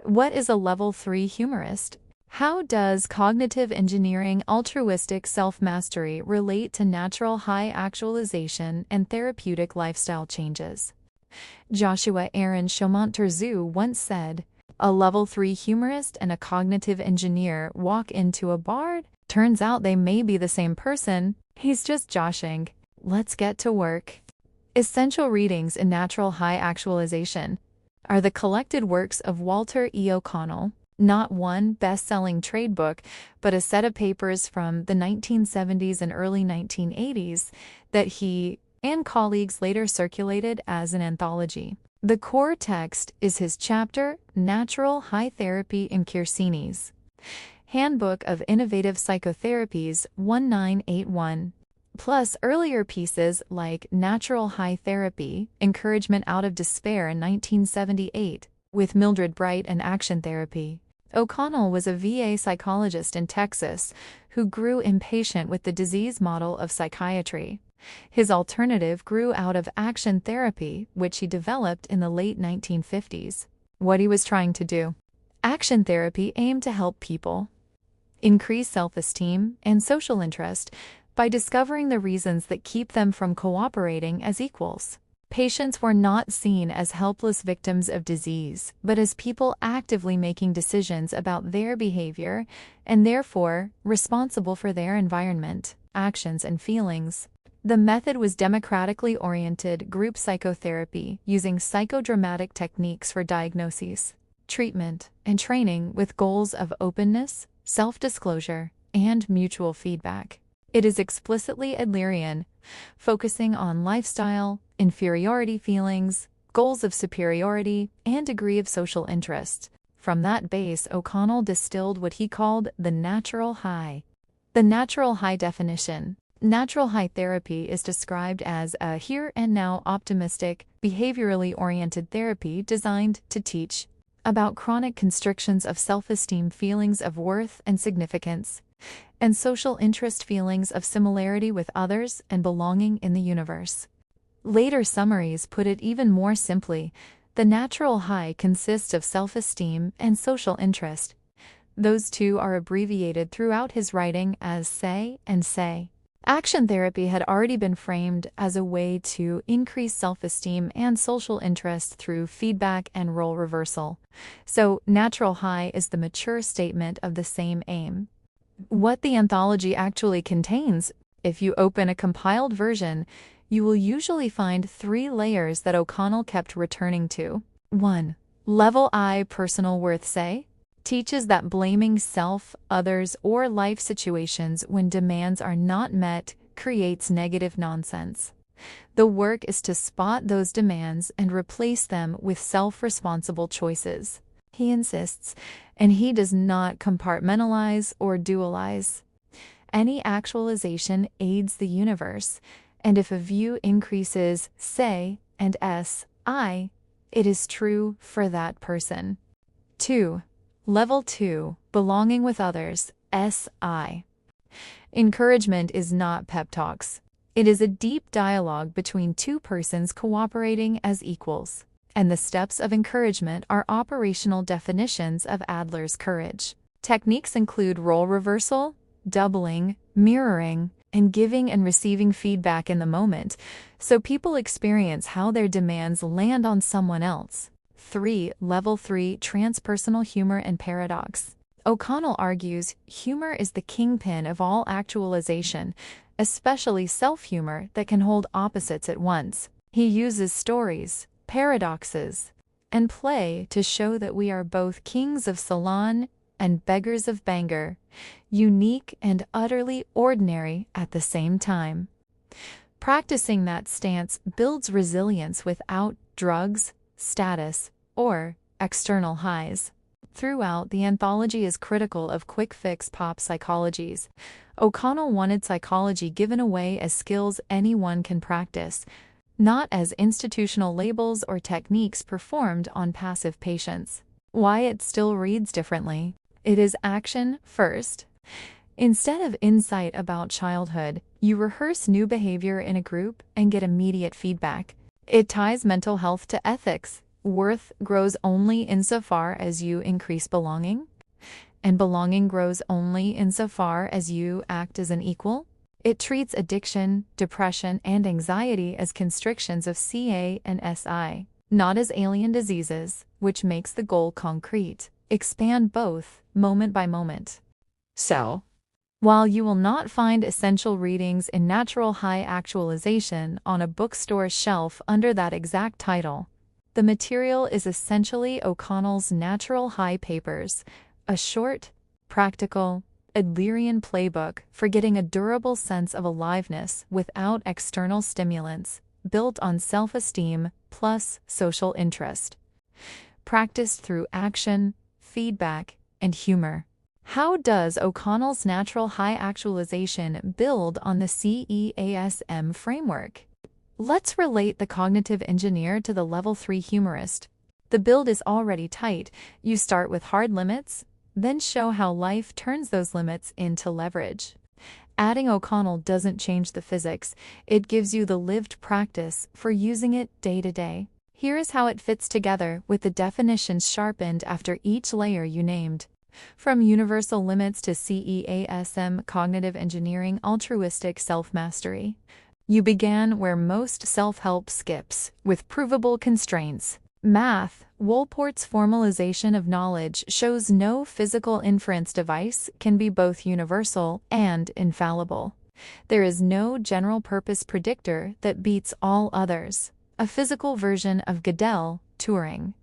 What is a Level 3 humorist? How does cognitive engineering altruistic self-mastery relate to natural high actualization and therapeutic lifestyle changes? Joshua Aaron Chaumont-Terziu once said, "A Level 3 humorist and a cognitive engineer walk into a bar. Turns out they may be the same person. He's just joshing. Let's get to work." Essential readings in Natural High Actualization are the collected works of Walter E. O'Connell, not one best-selling trade book, but a set of papers from the 1970s and early 1980s that he and colleagues later circulated as an anthology. The core text is his chapter, Natural High Therapy in Quercenes, Handbook of Innovative Psychotherapies 1981, plus earlier pieces like Natural High Therapy, Encouragement Out of Despair in 1978, with Mildred Bright and Action Therapy. O'Connell was a VA psychologist in Texas who grew impatient with the disease model of psychiatry. His alternative grew out of action therapy, which he developed in the late 1950s. What he was trying to do. Action therapy aimed to help people increase self-esteem and social interest by discovering the reasons that keep them from cooperating as equals. Patients were not seen as helpless victims of disease, but as people actively making decisions about their behavior and therefore responsible for their environment, actions, and feelings. The method was democratically oriented group psychotherapy using psychodramatic techniques for diagnosis, treatment, and training with goals of openness, self-disclosure, and mutual feedback. It is explicitly Adlerian, focusing on lifestyle, inferiority feelings, goals of superiority, and degree of social interest. From that base, O'Connell distilled what he called the natural high. The natural high definition. Natural high therapy is described as a here-and-now optimistic, behaviorally oriented therapy designed to teach about chronic constrictions of self-esteem, feelings of worth and significance, and social interest, feelings of similarity with others and belonging in the universe. Later summaries put it even more simply: the natural high consists of self-esteem and social interest. Those two are abbreviated throughout his writing as SAY and SAY. Action therapy had already been framed as a way to increase self-esteem and social interest through feedback and role reversal. So, natural high is the mature statement of the same aim. What the anthology actually contains: if you open a compiled version, you will usually find 3 layers that O'Connell kept returning to. 1. Level I personal worth say teaches that blaming self, others, or life situations when demands are not met creates negative nonsense. The work is to spot those demands and replace them with self-responsible choices. He insists, and he does not compartmentalize or dualize. Any actualization aids the universe, and if a view increases say and I, it is true for that person. 2. Level 2, belonging with others, SI. Encouragement is not pep talks. It is a deep dialogue between two persons cooperating as equals, and the steps of encouragement are operational definitions of Adler's courage. Techniques include role reversal, doubling, mirroring, and giving and receiving feedback in the moment, so people experience how their demands land on someone else. 3. Level 3, transpersonal humor and paradox. O'Connell argues humor is the kingpin of all actualization, especially self-humor that can hold opposites at once. He uses stories, paradoxes, and play to show that we are both kings of Salon and beggars of Bangor, unique and utterly ordinary at the same time. Practicing that stance builds resilience without drugs, status, or external highs. Throughout, the anthology is critical of quick-fix pop psychologies. O'Connell wanted psychology given away as skills anyone can practice, not as institutional labels or techniques performed on passive patients. Why it still reads differently. It is action first. Instead of insight about childhood, you rehearse new behavior in a group and get immediate feedback. It ties mental health to ethics, Worth grows only insofar as you increase belonging, and belonging grows only insofar as you act as an equal. It treats addiction, depression, and anxiety as constrictions of CA and SI, not as alien diseases, which makes the goal concrete. Expand both, moment by moment. So, while you will not find essential readings in Natural High Actualization on a bookstore shelf under that exact title, the material is essentially O'Connell's Natural High Papers, a short, practical, Adlerian playbook for getting a durable sense of aliveness without external stimulants, built on self-esteem plus social interest. Practiced through action, feedback, and humor. How does O'Connell's Natural High Actualization build on the CEASM framework? Let's relate the cognitive engineer to the level 3 humorist. The build is already tight. You start with hard limits, then show how life turns those limits into leverage. Adding O'Connell doesn't change the physics. It gives you the lived practice for using it day to day. Here is how it fits together with the definitions sharpened after each layer you named. From universal limits to CEASM, cognitive engineering, altruistic self-mastery. You began where most self-help skips, with provable constraints. Math, Wolport's formalization of knowledge shows no physical inference device can be both universal and infallible. There is no general-purpose predictor that beats all others. A physical version of Gödel, Turing.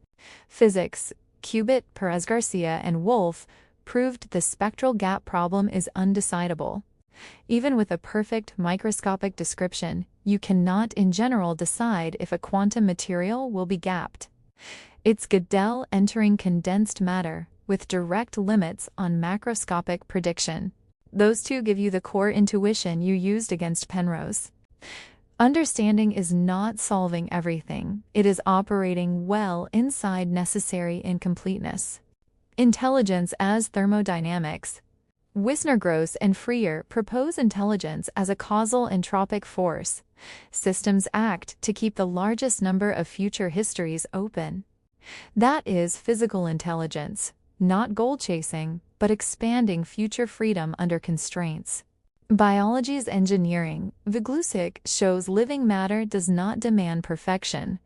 Physics, Cubitt, Perez-Garcia, and Wolf proved the spectral gap problem is undecidable. Even with a perfect microscopic description, you cannot in general decide if a quantum material will be gapped. It's Gödel entering condensed matter, with direct limits on macroscopic prediction. Those two give you the core intuition you used against Penrose. Understanding is not solving everything. It is operating well inside necessary incompleteness. Intelligence as thermodynamics. Wisner-Gross and Freer propose intelligence as a causal entropic force. Systems act to keep the largest number of future histories open. That is physical intelligence, not goal-chasing, but expanding future freedom under constraints. Biology's engineering, Vyglusik shows living matter does not demand perfection.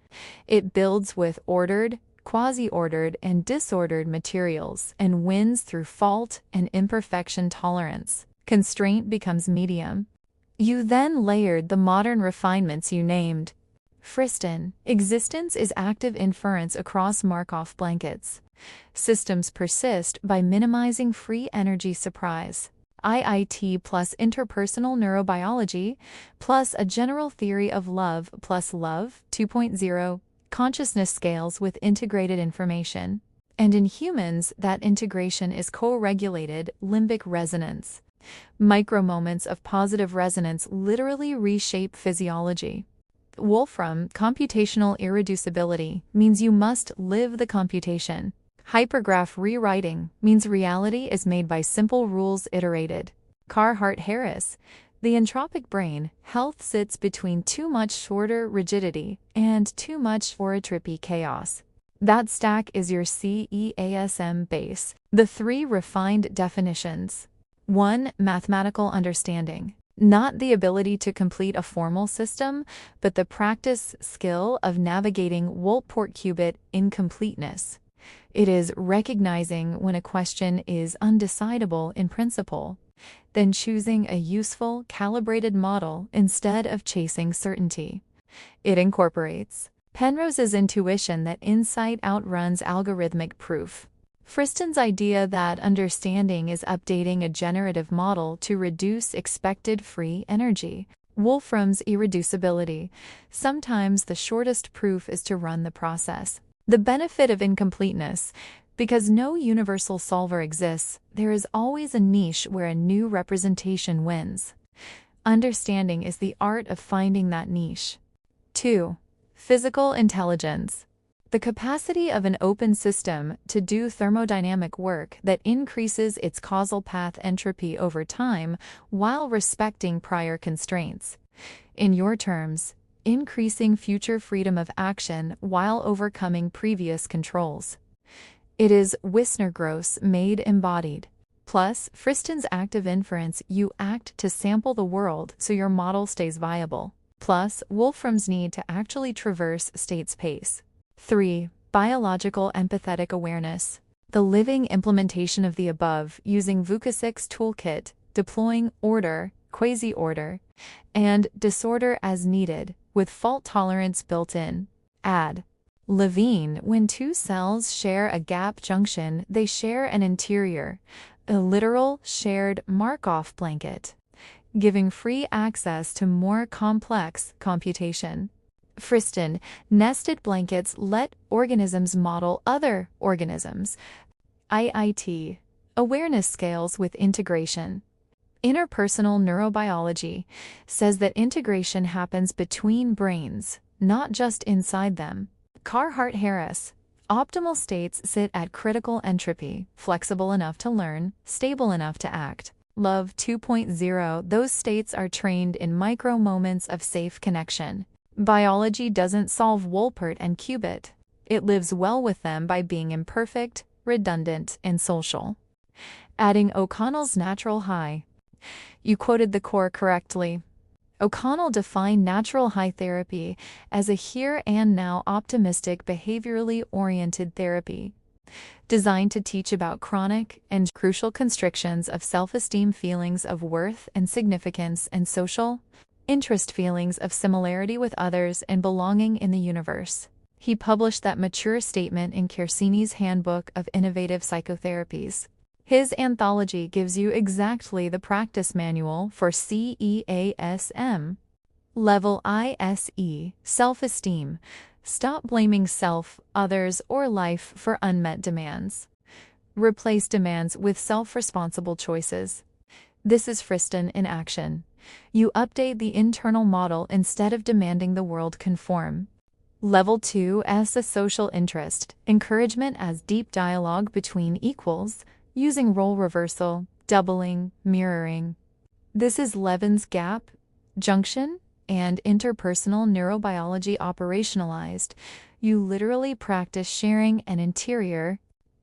It builds with ordered, quasi-ordered, and disordered materials and wins through fault and imperfection tolerance. Constraint becomes medium. You then layered the modern refinements you named. Friston, existence is active inference across Markov blankets. Systems persist by minimizing free energy surprise. IIT plus interpersonal neurobiology plus a general theory of love plus love 2.0 consciousness scales with integrated information. And in humans, that integration is co-regulated limbic resonance. Micro-moments of positive resonance literally reshape physiology. Wolfram, computational irreducibility, means you must live the computation. Hypergraph rewriting means reality is made by simple rules iterated. Carhart-Harris, the entropic brain, health sits between too much shorter rigidity and too much trippy chaos. That stack is your CEASM base. The three refined definitions. 1. Mathematical understanding. Not the ability to complete a formal system, but the practice skill of navigating Wolpert-Cubitt incompleteness. It is recognizing when a question is undecidable in principle, then choosing a useful, calibrated model instead of chasing certainty. It incorporates Penrose's intuition that insight outruns algorithmic proof. Friston's idea that understanding is updating a generative model to reduce expected free energy. Wolfram's irreducibility. Sometimes the shortest proof is to run the process. The benefit of incompleteness. Because no universal solver exists, there is always a niche where a new representation wins. Understanding is the art of finding that niche. 2. Physical intelligence. The capacity of an open system to do thermodynamic work that increases its causal path entropy over time while respecting prior constraints. In your terms, increasing future freedom of action while overcoming previous controls. It is Wisner-Gross made embodied. Plus, Friston's active inference, you act to sample the world so your model stays viable. Plus, Wolfram's need to actually traverse state's pace. 3. Biological empathetic awareness. The living implementation of the above using Vukosik's toolkit, deploying order, quasi-order, and disorder as needed, with fault tolerance built in. Add. Levine, when two cells share a gap junction, they share an interior, a literal shared Markov blanket, giving free access to more complex computation. Friston, nested blankets let organisms model other organisms. IIT, awareness scales with integration. Interpersonal neurobiology says that integration happens between brains, not just inside them. Carhart-Harris, optimal states sit at critical entropy, flexible enough to learn, stable enough to act. Love 2.0, those states are trained in micro moments of safe connection. Biology doesn't solve Wolpert and Qubit. It lives well with them by being imperfect, redundant, and social. Adding O'Connell's natural high. You quoted the core correctly. O'Connell defined natural high therapy as a here and now optimistic behaviorally oriented therapy, designed to teach about chronic and crucial constrictions of self-esteem, feelings of worth and significance, and social interest, feelings of similarity with others and belonging in the universe. He published that mature statement in Kersini's Handbook of Innovative Psychotherapies. His anthology gives you exactly the practice manual for CEASM. Level ISE, self-esteem. Stop blaming self, others, or life for unmet demands. Replace demands with self-responsible choices. This is Friston in action. You update the internal model instead of demanding the world conform. Level 2 as a social interest, encouragement as deep dialogue between equals, using role reversal, doubling, mirroring. This is Levin's gap, junction, and interpersonal neurobiology operationalized. You literally practice sharing an interior.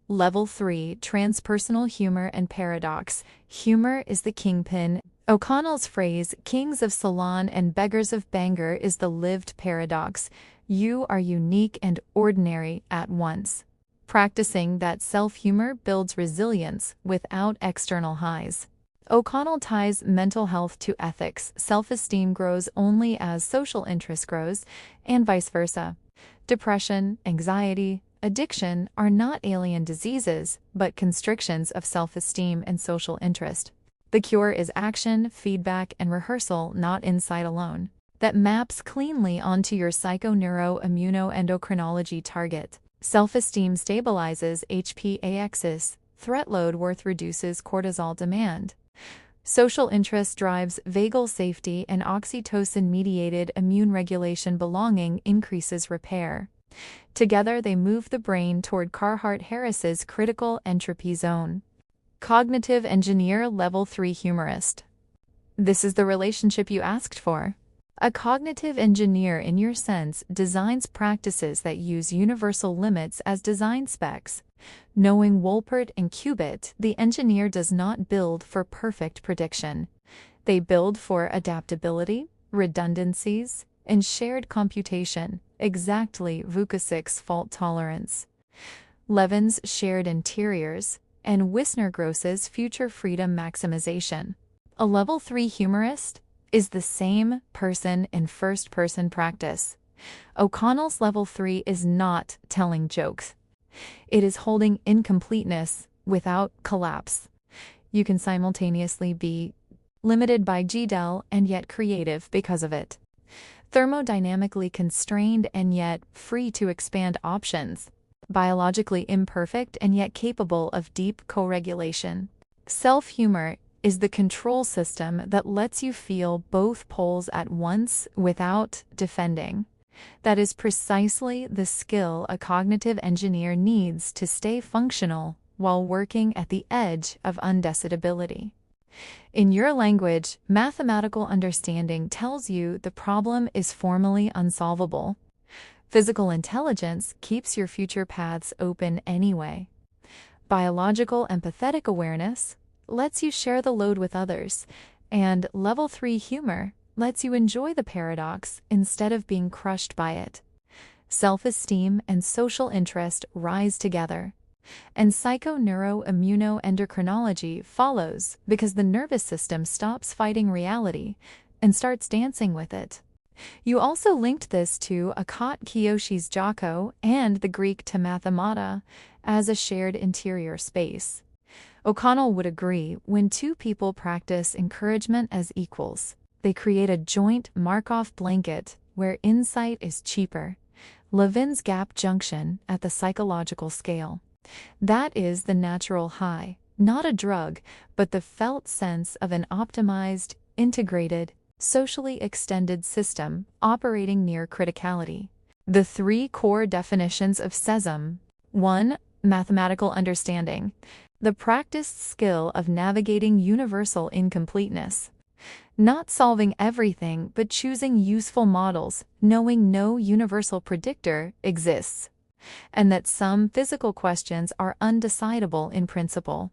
Level 3 transpersonal humor and paradox. Humor is the kingpin. O'Connell's phrase, kings of Ceylon and beggars of Bangor, is the lived paradox. You are unique and ordinary at once. Practicing that self-humor builds resilience without external highs. O'Connell ties mental health to ethics. Self-esteem grows only as social interest grows, and vice versa. Depression, anxiety, addiction are not alien diseases, but constrictions of self-esteem and social interest. The cure is action, feedback, and rehearsal, not insight alone, that maps cleanly onto your psychoneuroimmunoendocrinology target. Self-esteem stabilizes HPA axis, threat load worth reduces cortisol demand. Social interest drives vagal safety, and oxytocin-mediated immune regulation, belonging increases repair. Together they move the brain toward Carhart-Harris's critical entropy zone. Cognitive engineer level 3 humorist. This is the relationship you asked for. A cognitive engineer, in your sense, designs practices that use universal limits as design specs. Knowing Wolpert and Qubit, the engineer does not build for perfect prediction. They build for adaptability, redundancies, and shared computation, exactly Vukosik's fault tolerance. Levin's shared interiors, and Wisner-Gross's future freedom maximization. A level 3 humorist is the same person in first-person practice. O'Connell's level 3 is not telling jokes. It is holding incompleteness without collapse. You can simultaneously be limited by GDEL and yet creative because of it. Thermodynamically constrained and yet free to expand options. Biologically imperfect and yet capable of deep co-regulation. Self-humor is the control system that lets you feel both poles at once without defending. That is precisely the skill a cognitive engineer needs to stay functional while working at the edge of undecidability. In your language, mathematical understanding tells you the problem is formally unsolvable. Physical intelligence keeps your future paths open anyway. Biological empathetic awareness lets you share the load with others, and level 3 humor lets you enjoy the paradox instead of being crushed by it. Self-esteem and social interest rise together, and psychoneuroimmunoendocrinology follows because the nervous system stops fighting reality and starts dancing with it. You also linked this to Akot Kiyoshi's Jocko and the Greek to mathemata as a shared interior space. O'Connell would agree, when two people practice encouragement as equals, they create a joint Markov blanket where insight is cheaper. Levin's gap junction at the psychological scale. That is the natural high, not a drug, but the felt sense of an optimized, integrated, socially extended system operating near criticality. The three core definitions of CEASM. 1. Mathematical understanding. The practiced skill of navigating universal incompleteness. Not solving everything, but choosing useful models, knowing no universal predictor exists, and that some physical questions are undecidable in principle.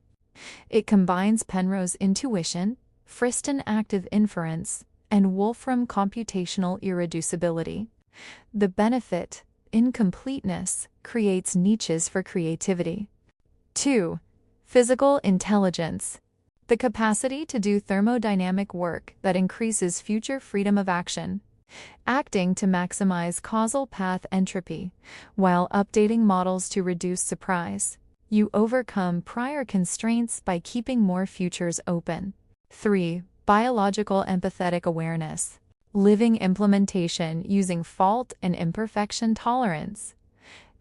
It combines Penrose's intuition, Friston active inference, and Wolfram computational irreducibility. The benefit, incompleteness, creates niches for creativity. 2. Physical intelligence. The capacity to do thermodynamic work that increases future freedom of action, acting to maximize causal path entropy, while updating models to reduce surprise. You overcome prior constraints by keeping more futures open. 3. Biological empathetic awareness. Living implementation using fault and imperfection tolerance.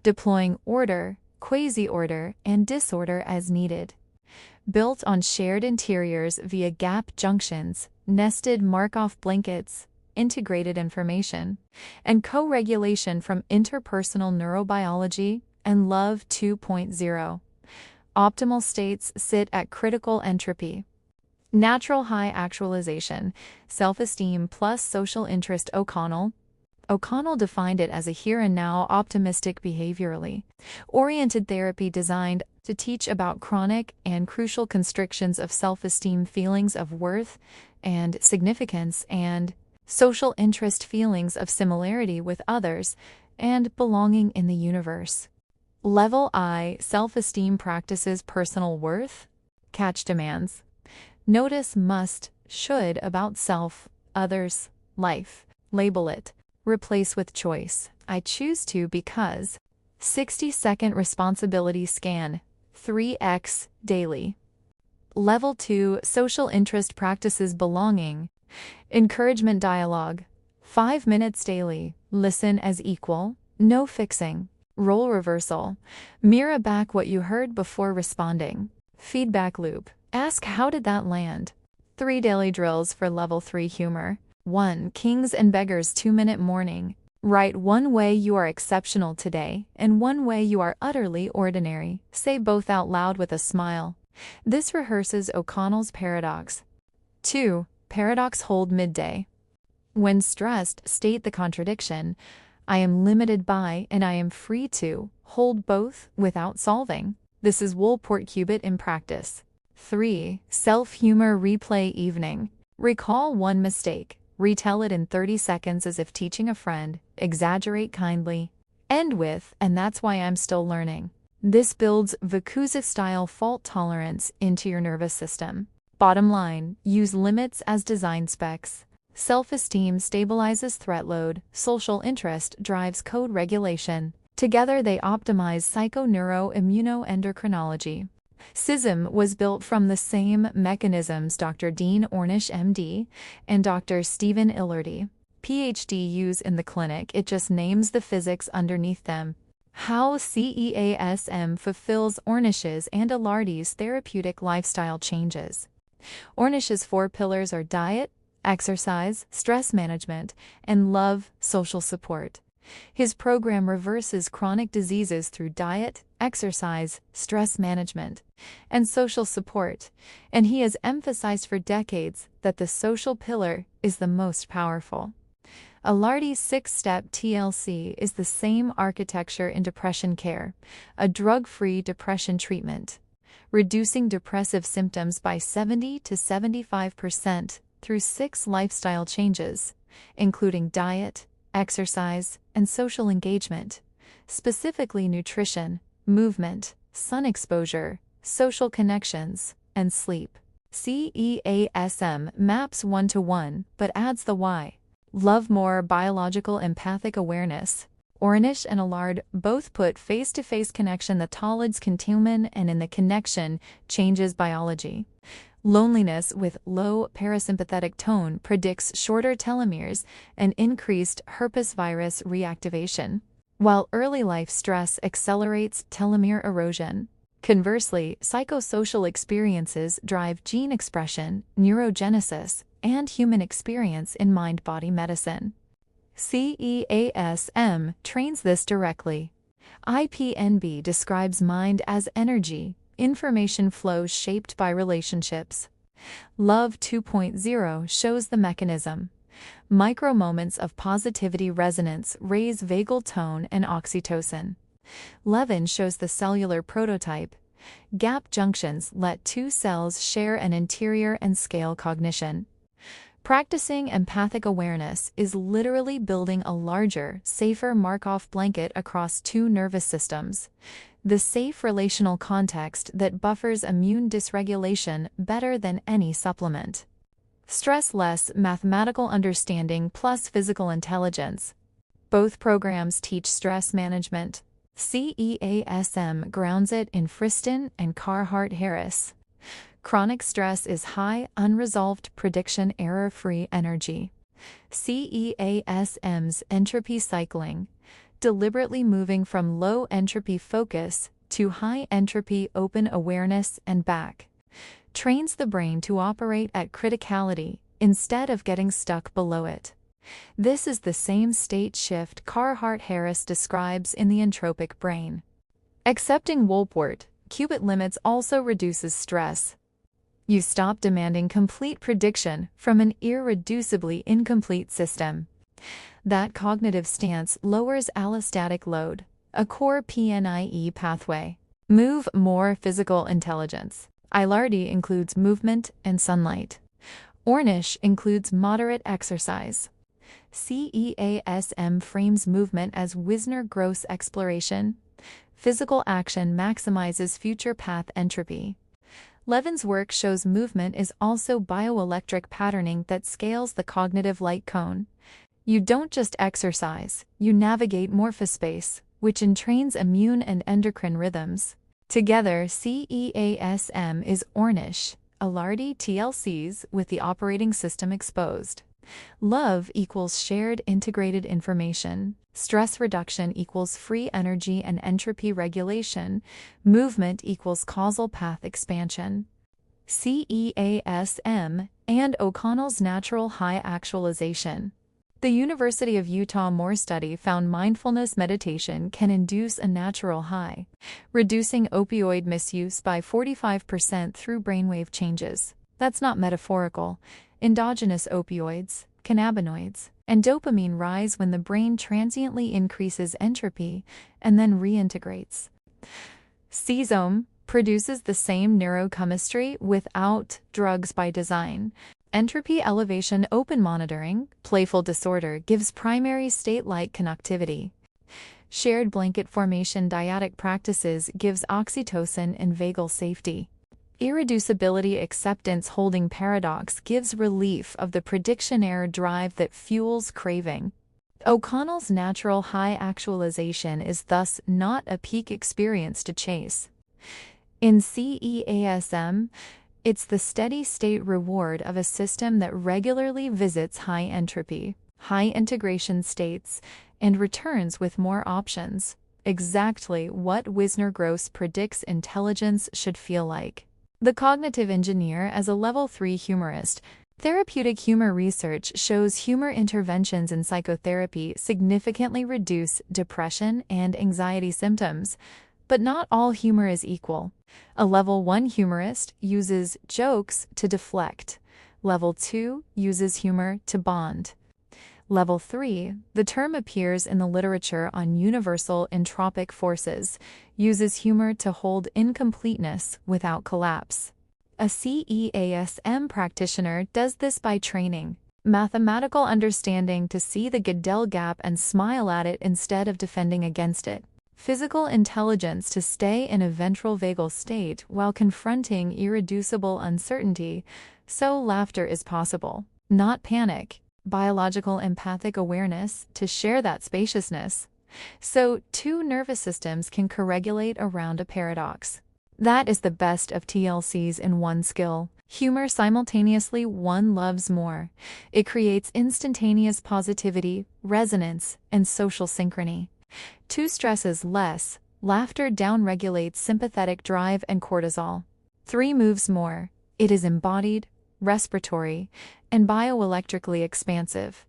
Deploying order, quasi-order, and disorder as needed. Built on shared interiors via gap junctions, nested Markov blankets, integrated information, and co-regulation from interpersonal neurobiology and Love 2.0. Optimal states sit at critical entropy. Natural high actualization, self-esteem plus social interest. O'Connell defined it as a here-and-now optimistic behaviorally oriented therapy designed to teach about chronic and crucial constrictions of self-esteem, feelings of worth and significance, and social interest, feelings of similarity with others and belonging in the universe. Level I, self-esteem practices personal worth. Catch demands. Notice must, should about self, others, life. Label it. Replace with choice. I choose to because. 60-second responsibility scan. 3x daily. Level 2, social interest practices belonging. Encouragement dialogue. 5 minutes daily. Listen as equal. No fixing. Role reversal. Mirror back what you heard before responding. Feedback loop. Ask, how did that land? 3 daily drills for level 3 humor. 1. Kings and Beggars 2-minute morning. Write one way you are exceptional today and one way you are utterly ordinary. Say both out loud with a smile. This rehearses O'Connell's paradox. 2. Paradox hold midday. When stressed, state the contradiction. I am limited by and I am free to hold both without solving. This is Woolport Cubit in practice. 3. Self-humor replay evening. Recall one mistake. Retell it in 30 seconds as if teaching a friend. Exaggerate kindly. End with, and that's why I'm still learning. This builds Vakuza-style fault tolerance into your nervous system. Bottom line, use limits as design specs. Self-esteem stabilizes threat load. Social interest drives code regulation. Together they optimize psychoneuroimmunoendocrinology. CEASM was built from the same mechanisms Dr. Dean Ornish, MD, and Dr. Stephen Ilardi, PhD, use in the clinic. It just names the physics underneath them. How CEASM fulfills Ornish's and Ilardi's therapeutic lifestyle changes. Ornish's 4 pillars are diet, exercise, stress management, and love, social support. His program reverses chronic diseases through diet, exercise, stress management, and social support, and he has emphasized for decades that the social pillar is the most powerful. Ilardi's 6-step TLC is the same architecture in depression care, a drug-free depression treatment, reducing depressive symptoms by 70 to 75% through 6 lifestyle changes, including diet, exercise, and social engagement, specifically nutrition, movement, sun exposure, social connections, and sleep. CEASM maps 1-to-1 but adds the why. Love more biological empathic awareness. Ornish and Ilardi both put face-to-face connection the Tolid's continuum and in the connection changes biology. Loneliness with low parasympathetic tone predicts shorter telomeres and increased herpes virus reactivation, while early life stress accelerates telomere erosion. Conversely, psychosocial experiences drive gene expression, neurogenesis, and human experience in mind-body medicine. CEASM trains this directly. IPNB describes mind as energy, information flows shaped by relationships. Love 2.0 shows the mechanism. Micro-moments of positivity resonance raise vagal tone and oxytocin. Levin shows the cellular prototype. Gap junctions let 2 cells share an interior and scale cognition. Practicing empathic awareness is literally building a larger, safer Markov blanket across 2 nervous systems. The safe relational context that buffers immune dysregulation better than any supplement. Stress less mathematical understanding plus physical intelligence. Both programs teach stress management. CEASM grounds it in Friston and Carhart-Harris. Chronic stress is high, unresolved prediction error-free energy. CEASM's entropy cycling, deliberately moving from low entropy focus to high entropy open awareness and back, trains the brain to operate at criticality instead of getting stuck below it. This is the same state shift Carhart-Harris describes in the entropic brain. Accepting Wolpert, qubit limits also reduces stress. You stop demanding complete prediction from an irreducibly incomplete system. That cognitive stance lowers allostatic load, a core PNIE pathway. Move more physical intelligence. Ilardi includes movement and sunlight. Ornish includes moderate exercise. CEASM frames movement as Wisner-Gross exploration. Physical action maximizes future path entropy. Levin's work shows movement is also bioelectric patterning that scales the cognitive light cone. You don't just exercise, you navigate morphospace, which entrains immune and endocrine rhythms. Together, CEASM is Ornish, Ilardi TLCs with the operating system exposed. Love equals shared integrated information. Stress reduction equals free energy and entropy regulation. Movement equals causal path expansion. CEASM and O'Connell's natural high actualization. The University of Utah Moore study found mindfulness meditation can induce a natural high, reducing opioid misuse by 45% through brainwave changes. That's not metaphorical. Endogenous opioids, cannabinoids, and dopamine rise when the brain transiently increases entropy and then reintegrates. CEASM produces the same neurochemistry without drugs by design. Entropy elevation open monitoring, playful disorder gives primary state-like connectivity. Shared blanket formation dyadic practices gives oxytocin and vagal safety. Irreducibility acceptance holding paradox gives relief of the prediction error drive that fuels craving. O'Connell's natural high actualization is thus not a peak experience to chase. In CEASM, it's the steady-state reward of a system that regularly visits high entropy, high integration states, and returns with more options, exactly what Wisner-Gross predicts intelligence should feel like. The cognitive engineer as a level 3 humorist Therapeutic humor research shows humor interventions in psychotherapy significantly reduce depression and anxiety symptoms, but not all humor is equal. A Level 1 humorist uses jokes to deflect. Level 2 uses humor to bond. Level 3, the term appears in the literature on universal entropic forces, uses humor to hold incompleteness without collapse. A CEASM practitioner does this by training mathematical understanding to see the Gödel gap and smile at it instead of defending against it. Physical intelligence to stay in a ventral vagal state while confronting irreducible uncertainty, so laughter is possible, not panic. Biological empathic awareness to share that spaciousness, so two nervous systems can co-regulate around a paradox. That is the best of TLCs in one skill. Humor simultaneously one loves more. It creates instantaneous positivity, resonance, and social synchrony. Two stresses less. Laughter downregulates sympathetic drive and cortisol. Three moves more. It is embodied, respiratory, and bioelectrically expansive.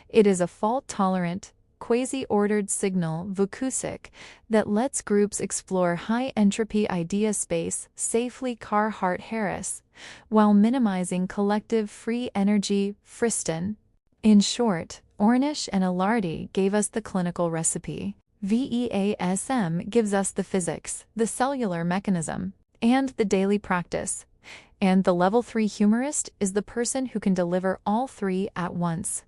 It is a fault-tolerant, quasi-ordered signal Vukusic that lets groups explore high-entropy idea space safely Carhart-Harris, while minimizing collective free energy friston. In short, Ornish and Ilardi gave us the clinical recipe. VEASM gives us the physics, the cellular mechanism, and the daily practice. And the Level 3 humorist is the person who can deliver all three at once,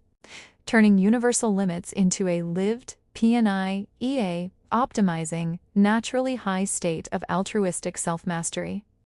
turning universal limits into a lived, PNI, EA, optimizing, naturally high state of altruistic self-mastery.